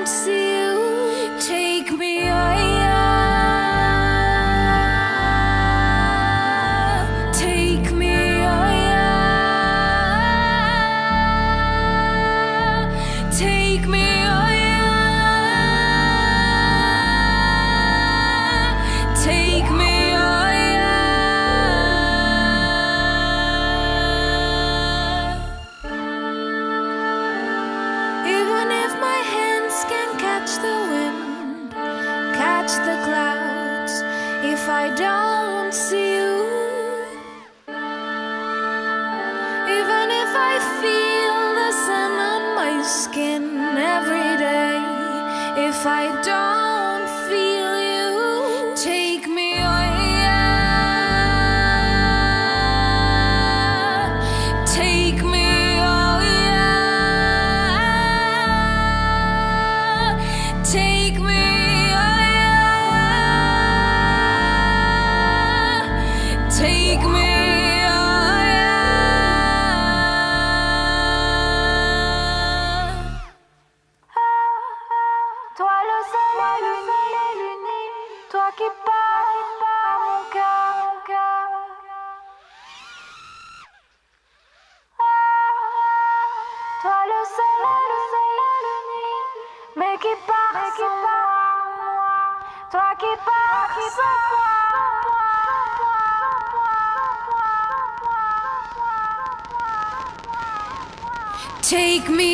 don't see you, take me higher. Take me higher. Take me higher. Take me higher. Even if my hands can catch the wind, catch the clouds, if I don't see you, even if I feel the sun on my skin every day, if I don't feel you, take me higher. Take me higher. Take me higher. Take me higher. Toi le soleil uni, toi qui parles à mon cœur. Toi le soleil uni, mais qui part sans moi. Toi qui pars sans moi. Take me